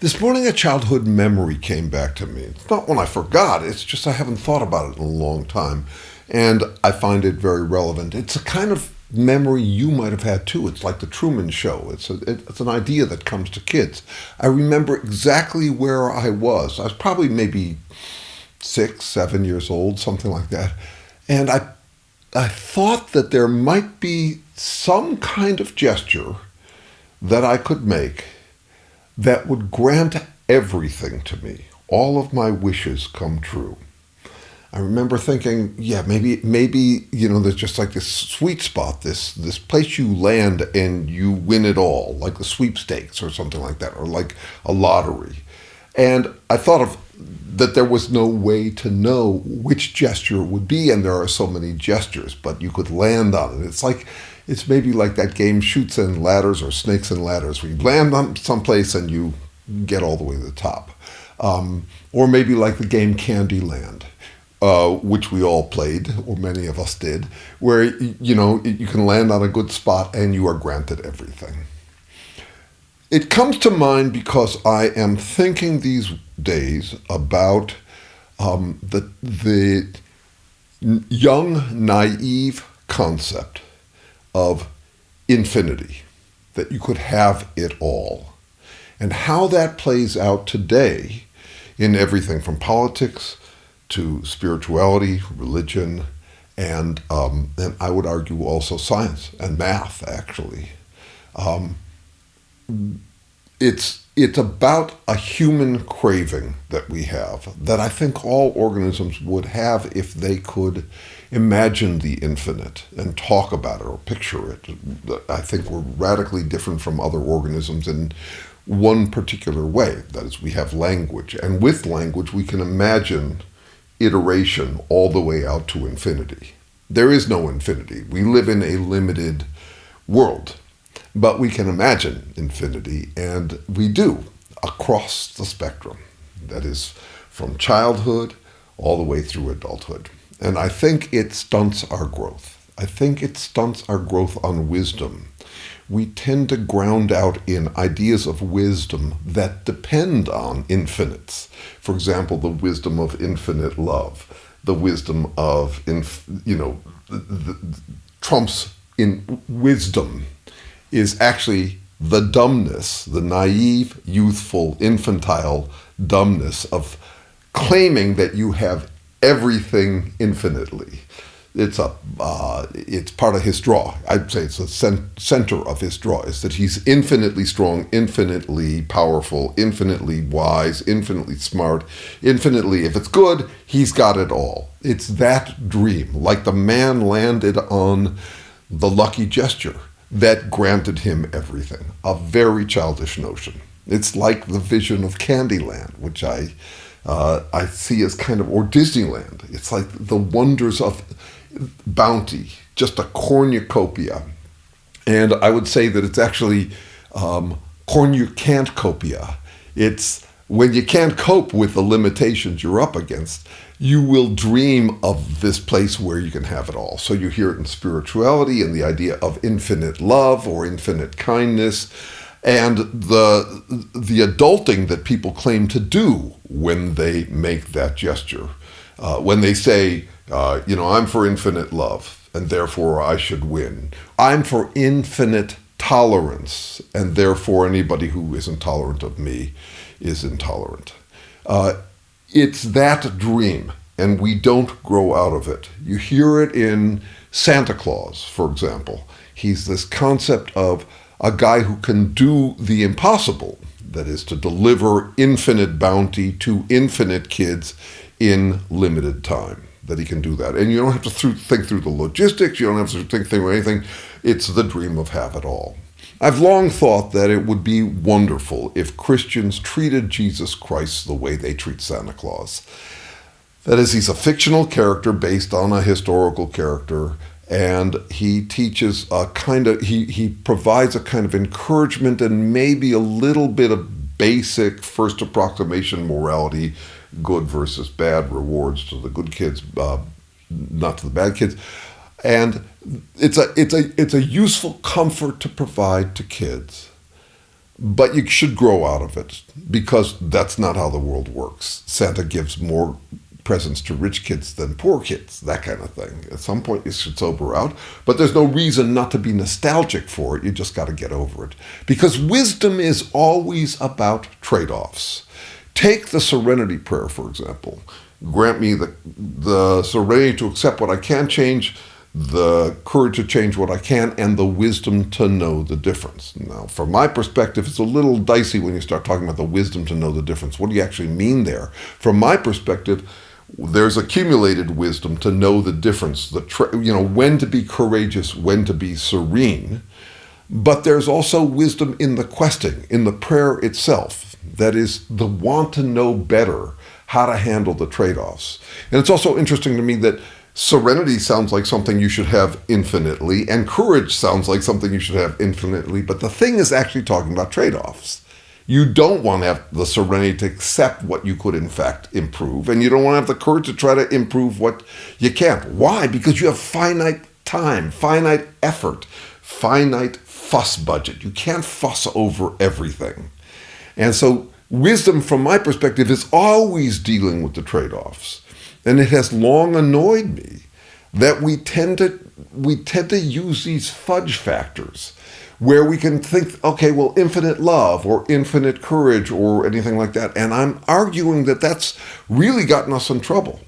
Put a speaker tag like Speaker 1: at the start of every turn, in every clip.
Speaker 1: This morning, a childhood memory came back to me. It's not one I forgot, it's just I haven't thought about it in a long time. And I find it very relevant. It's a kind of memory you might have had too. It's like the Truman Show. It's an idea that comes to kids. I remember exactly where I was. I was probably maybe 6, 7 years old, something like that. And I thought that there might be some kind of gesture that I could make that would grant everything to me, all of my wishes come true. I remember thinking, yeah, maybe, there's just like this sweet spot, this place you land and you win it all, like the sweepstakes or something like that, or like a lottery. And I thought of that there was no way to know which gesture it would be, and there are so many gestures, but you could land on it. It's maybe like that game Chutes and Ladders or Snakes and Ladders, where you land on someplace and you get all the way to the top. Or maybe like the game Candyland, which we all played, or many of us did, where you can land on a good spot and you are granted everything. It comes to mind because I am thinking these days about the young, naive concept of infinity, that you could have it all, and how that plays out today in everything from politics to spirituality, religion, and I would argue also science and math, actually. It's about a human craving that we have that I think all organisms would have if they could imagine the infinite and talk about it or picture it. I think we're radically different from other organisms in one particular way. That is, we have language, and with language we can imagine iteration all the way out to infinity. There is no infinity. We live in a limited world, but we can imagine infinity, and we do, across the spectrum. That is, from childhood all the way through adulthood. And I think it stunts our growth. I think it stunts our growth on wisdom. We tend to ground out in ideas of wisdom that depend on infinites. For example, the wisdom of infinite love, the wisdom of, Trump's wisdom is actually the dumbness, the naive, youthful, infantile dumbness of claiming that you have everything infinitely. It's part of his draw. I'd say it's the center of his draw, is that he's infinitely strong, infinitely powerful, infinitely wise, infinitely smart, infinitely, if it's good, he's got it all. It's that dream, like the man landed on the lucky gesture that granted him everything. A very childish notion. It's like the vision of Candyland, which I see as kind of, or Disneyland. It's like the wonders of bounty, just a cornucopia. And I would say that it's actually cornucantcopia. It's when you can't cope with the limitations you're up against, you will dream of this place where you can have it all. So you hear it in spirituality and the idea of infinite love or infinite kindness, and the adulting that people claim to do when they make that gesture. When they say, I'm for infinite love, and therefore I should win. I'm for infinite tolerance, and therefore anybody who isn't tolerant of me is intolerant. It's that dream, and we don't grow out of it. You hear it in Santa Claus, for example. He's this concept of a guy who can do the impossible, that is, to deliver infinite bounty to infinite kids in limited time, that he can do that. And you don't have to think through the logistics, you don't have to think through anything. It's the dream of have it all. I've long thought that it would be wonderful if Christians treated Jesus Christ the way they treat Santa Claus. That is, he's a fictional character based on a historical character, and he teaches he provides a kind of encouragement and maybe a little bit of basic first approximation morality, good versus bad, rewards to the good kids, not to the bad kids. And it's a useful comfort to provide to kids. But you should grow out of it, because that's not how the world works. Santa gives more presents to rich kids than poor kids, that kind of thing. At some point you should sober out, but there's no reason not to be nostalgic for it. You just got to get over it. Because wisdom is always about trade-offs. Take the serenity prayer, for example. Grant me the serenity to accept what I can change, the courage to change what I can, and the wisdom to know the difference. Now, from my perspective, it's a little dicey when you start talking about the wisdom to know the difference. What do you actually mean there? From my perspective, there's accumulated wisdom to know the difference, when to be courageous, when to be serene. But there's also wisdom in the questing, in the prayer itself. That is the want to know better how to handle the trade-offs. And it's also interesting to me that serenity sounds like something you should have infinitely, and courage sounds like something you should have infinitely, but the thing is actually talking about trade-offs. You don't want to have the serenity to accept what you could in fact improve, and you don't want to have the courage to try to improve what you can't. Why? Because you have finite time, finite effort, finite fuss budget. You can't fuss over everything. And so wisdom, from my perspective, is always dealing with the trade-offs. And it has long annoyed me that we tend to use these fudge factors where we can think, okay, well, infinite love or infinite courage or anything like that. And I'm arguing that that's really gotten us in trouble.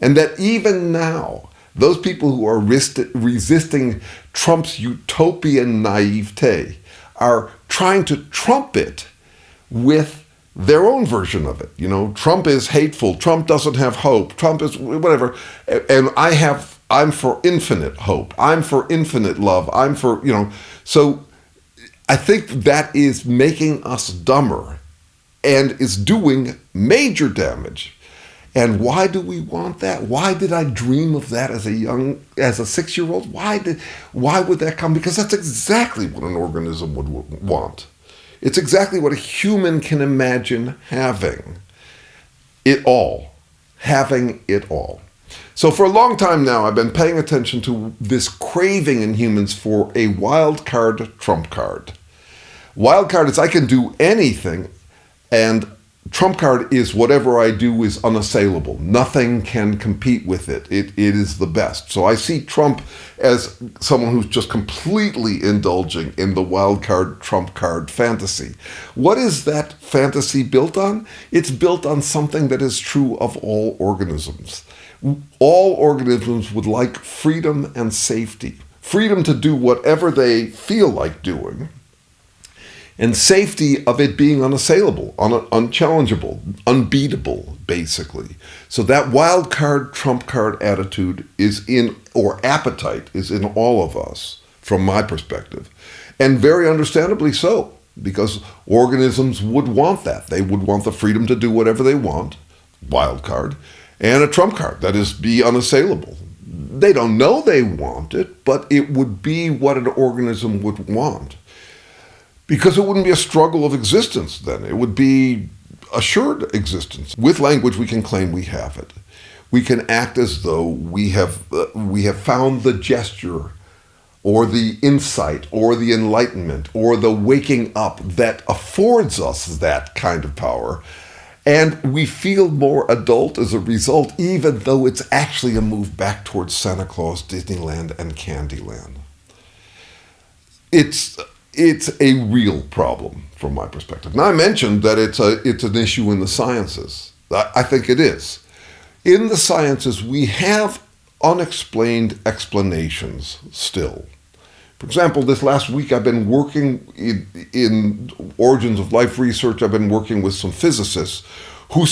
Speaker 1: And that even now, those people who are resisting Trump's utopian naivete are trying to trump it with their own version of it. Trump is hateful. Trump doesn't have hope. Trump is whatever. And I'm for infinite hope. I'm for infinite love. I'm for, So I think that is making us dumber and is doing major damage. And why do we want that? Why did I dream of that as a 6-year-old? Why would that come? Because that's exactly what an organism would want. It's exactly what a human can imagine having. Having it all. So for a long time now, I've been paying attention to this craving in humans for a wildcard trump card. Wildcard is I can do anything, and trump card is whatever I do is unassailable. Nothing can compete with it. It is the best. So I see Trump as someone who's just completely indulging in the wildcard trump card fantasy. What is that fantasy built on? It's built on something that is true of all organisms. All organisms would like freedom and safety. Freedom to do whatever they feel like doing, and safety of it being unassailable, unchallengeable, unbeatable, basically. So that wild card, trump card attitude appetite is in all of us, from my perspective. And very understandably so, because organisms would want that. They would want the freedom to do whatever they want, wild card, and a trump card, that is, be unassailable. They don't know they want it, but it would be what an organism would want. Because it wouldn't be a struggle of existence then. It would be assured existence. With language, we can claim we have it. We can act as though we have found the gesture or the insight or the enlightenment or the waking up that affords us that kind of power. And we feel more adult as a result, even though it's actually a move back towards Santa Claus, Disneyland, and Candyland. It's a real problem from my perspective. Now, I mentioned that it's an issue in the sciences. I think it is. In the sciences, we have unexplained explanations still. For example, this last week I've been working in origins of life research. I've been working with some physicists who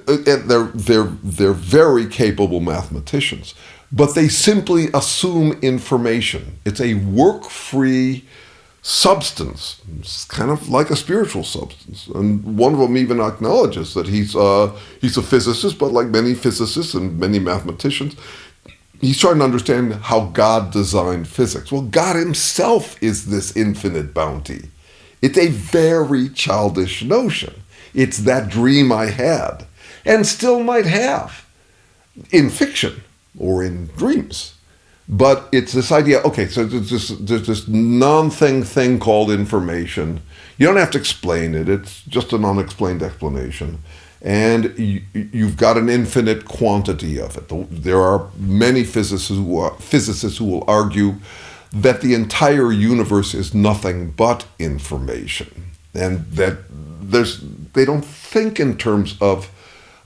Speaker 1: they're very capable mathematicians, but they simply assume information. It's a work-free substance. It's kind of like a spiritual substance. And one of them even acknowledges that he's a physicist, but like many physicists and many mathematicians, he's trying to understand how God designed physics. Well, God himself is this infinite bounty. It's a very childish notion. It's that dream I had, and still might have, in fiction or in dreams. But it's this idea, okay, so there's this non-thing called information. You don't have to explain it. It's just an unexplained explanation. And you've got an infinite quantity of it. There are many physicists who will argue that the entire universe is nothing but information. And that they don't think in terms of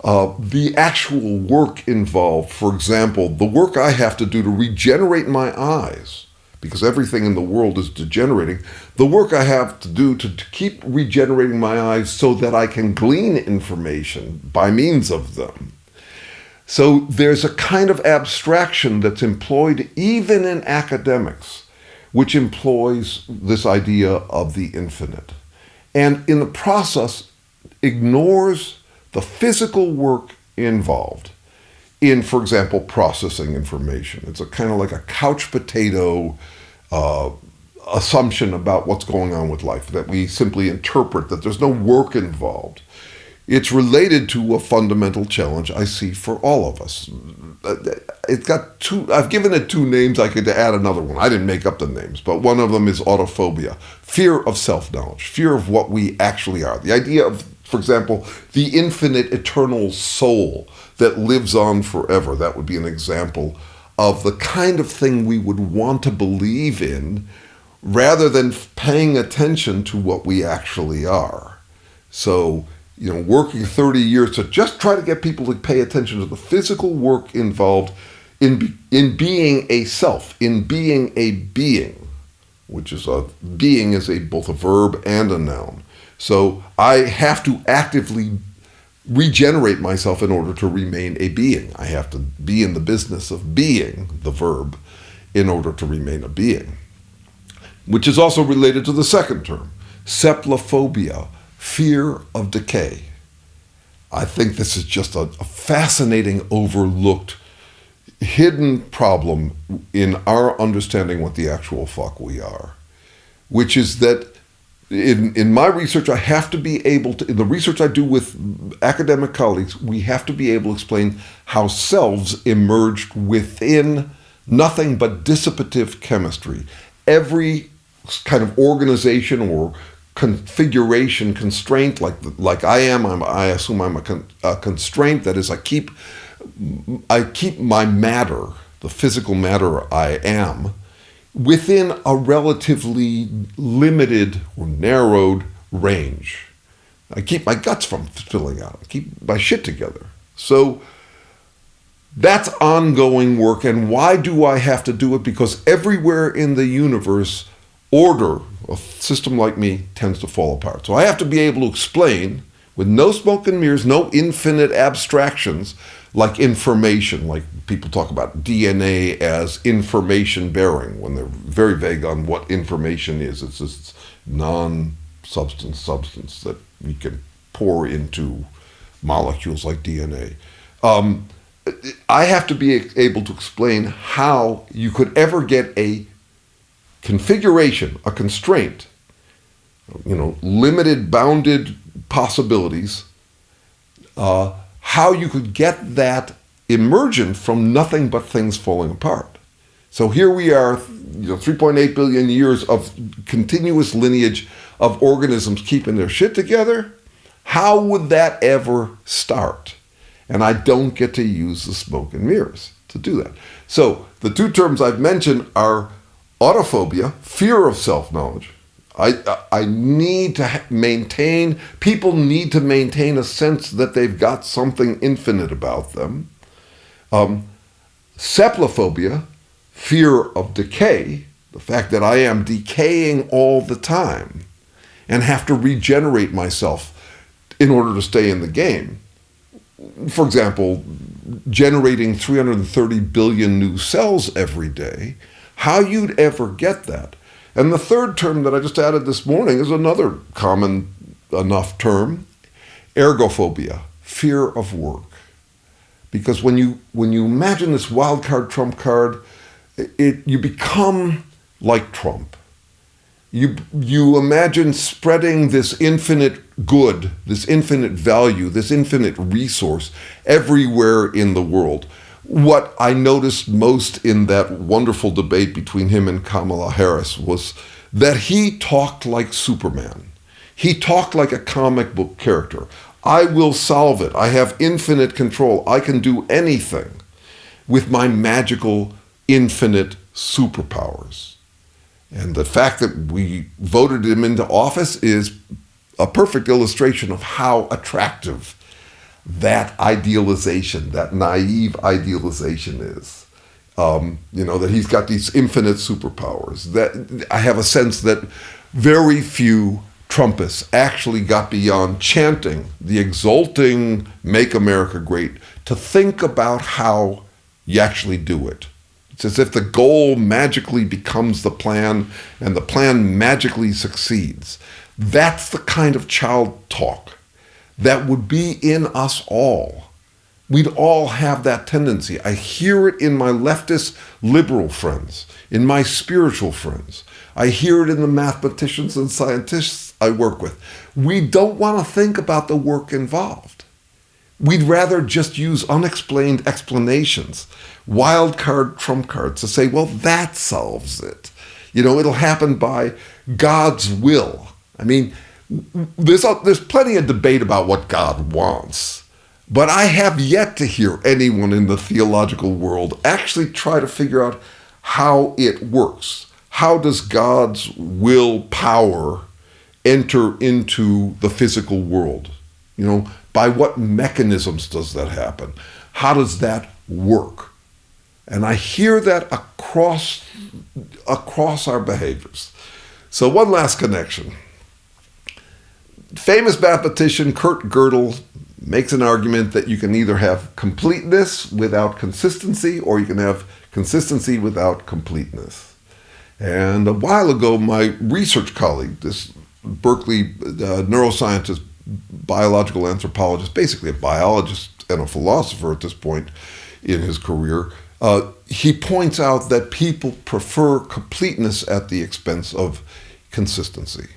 Speaker 1: the actual work involved. For example, the work I have to do to regenerate my eyes, because everything in the world is degenerating, the work I have to do to keep regenerating my eyes so that I can glean information by means of them. So there's a kind of abstraction that's employed even in academics, which employs this idea of the infinite. And in the process, ignores the physical work involved in, for example, processing information. It's a kind of like a couch potato assumption about what's going on with life, that we simply interpret, that there's no work involved. It's related to a fundamental challenge I see for all of us. It's got I've given it two names. I could add another one. I didn't make up the names, but one of them is autophobia, fear of self-knowledge, fear of what we actually are. The idea of, for example, the infinite eternal soul that lives on forever. That would be an example of the kind of thing we would want to believe in rather than paying attention to what we actually are. So, working 30 years to just try to get people to pay attention to the physical work involved in being a self, in being a being, which is being is both a verb and a noun. So I have to actively regenerate myself in order to remain a being. I have to be in the business of being, the verb, in order to remain a being. Which is also related to the second term, seplophobia, fear of decay. I think this is just a fascinating, overlooked, hidden problem in our understanding what the actual fuck we are, which is that in my research, I have to be able to, in the research I do with academic colleagues, we have to be able to explain how selves emerged within nothing but dissipative chemistry. Every kind of organization or configuration, constraint, like I am, I assume I'm a constraint. That is, I keep my matter, the physical matter I am, within a relatively limited or narrowed range. I keep my guts from spilling out. I keep my shit together. So that's ongoing work. And why do I have to do it? Because everywhere in the universe, order, a system like me, tends to fall apart. So I have to be able to explain, with no smoke and mirrors, no infinite abstractions, like information, like people talk about DNA as information bearing when they're very vague on what information is. It's this substance that you can pour into molecules like DNA. I have to be able to explain how you could ever get a configuration, a constraint, limited, bounded possibilities, how you could get that emergent from nothing but things falling apart. So here we are, 3.8 billion years of continuous lineage of organisms keeping their shit together. How would that ever start? And I don't get to use the smoke and mirrors to do that. So the two terms I've mentioned are autophobia, fear of self-knowledge. I need to maintain, people need to maintain a sense that they've got something infinite about them. Seplophobia, fear of decay, the fact that I am decaying all the time and have to regenerate myself in order to stay in the game. For example, generating 330 billion new cells every day, how you'd ever get that. And the third term that I just added this morning is another common enough term, ergophobia, fear of work. Because when you imagine this wildcard, trump card, you become like Trump. You imagine spreading this infinite good, this infinite value, this infinite resource everywhere in the world. What I noticed most in that wonderful debate between him and Kamala Harris was that he talked like Superman. He talked like a comic book character. I will solve it. I have infinite control. I can do anything with my magical, infinite superpowers. And the fact that we voted him into office is a perfect illustration of how attractive that idealization, that naive idealization is. That he's got these infinite superpowers. That I have a sense that very few Trumpists actually got beyond chanting the exulting "Make America Great" to think about how you actually do it. It's as if the goal magically becomes the plan and the plan magically succeeds. That's the kind of child talk that would be in us all. We'd all have that tendency. I hear it in my leftist liberal friends, in my spiritual friends. I hear it in the mathematicians and scientists I work with. We don't want to think about the work involved. We'd rather just use unexplained explanations, wildcard, trump cards, to say, well, that solves it. It'll happen by God's will. I mean, there's plenty of debate about what God wants, but I have yet to hear anyone in the theological world actually try to figure out how it works. How does God's will power enter into the physical world? By what mechanisms does that happen? How does that work? And I hear that across our behaviors. So one last connection. Famous mathematician Kurt Gödel makes an argument that you can either have completeness without consistency, or you can have consistency without completeness. And a while ago, my research colleague, this Berkeley neuroscientist, biological anthropologist, basically a biologist and a philosopher at this point in his career, he points out that people prefer completeness at the expense of consistency.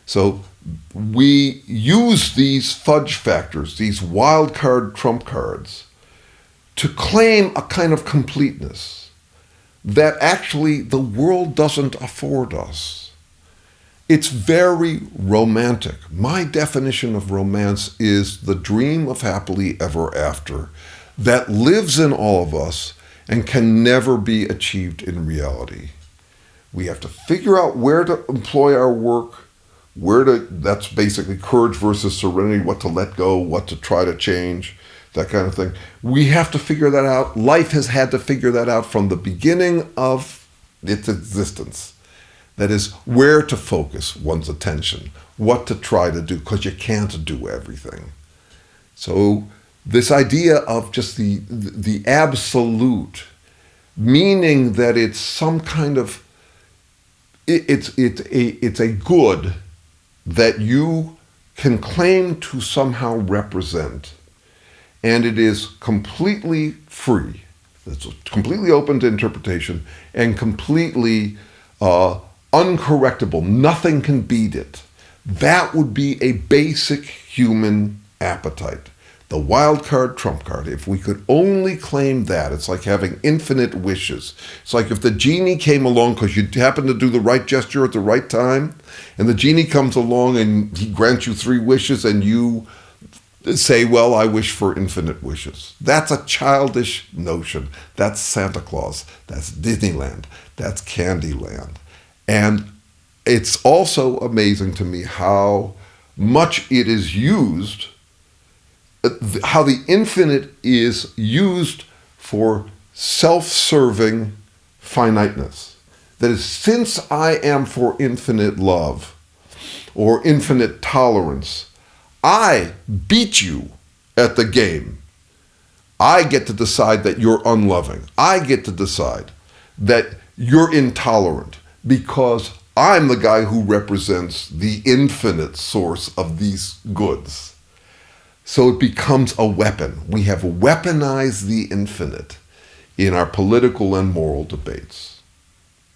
Speaker 1: So we use these fudge factors, these wildcard trump cards, to claim a kind of completeness that actually the world doesn't afford us. It's very romantic. My definition of romance is the dream of happily ever after that lives in all of us and can never be achieved in reality. We have to figure out where to employ our work, that's basically courage versus serenity, what to let go, what to try to change, that kind of thing. We have to figure that out. Life has had to figure that out from the beginning of its existence. That is, where to focus one's attention, what to try to do, because you can't do everything. So this idea of just the absolute, meaning that it's some kind of, it's a good that you can claim to somehow represent, and it is completely free. It's completely open to interpretation and completely uncorrectable. Nothing can beat it. That would be a basic human appetite. The wild card, trump card. If we could only claim that, it's like having infinite wishes. It's like if the genie came along because you happen to do the right gesture at the right time, and the genie comes along and he grants you 3 wishes, and you say, well, I wish for infinite wishes. That's a childish notion. That's Santa Claus. That's Disneyland. That's Candyland. And it's also amazing to me how much it is used, how the infinite is used for self-serving finiteness. That is, since I am for infinite love or infinite tolerance, I beat you at the game. I get to decide that you're unloving. I get to decide that you're intolerant because I'm the guy who represents the infinite source of these goods. So it becomes a weapon. We have weaponized the infinite in our political and moral debates.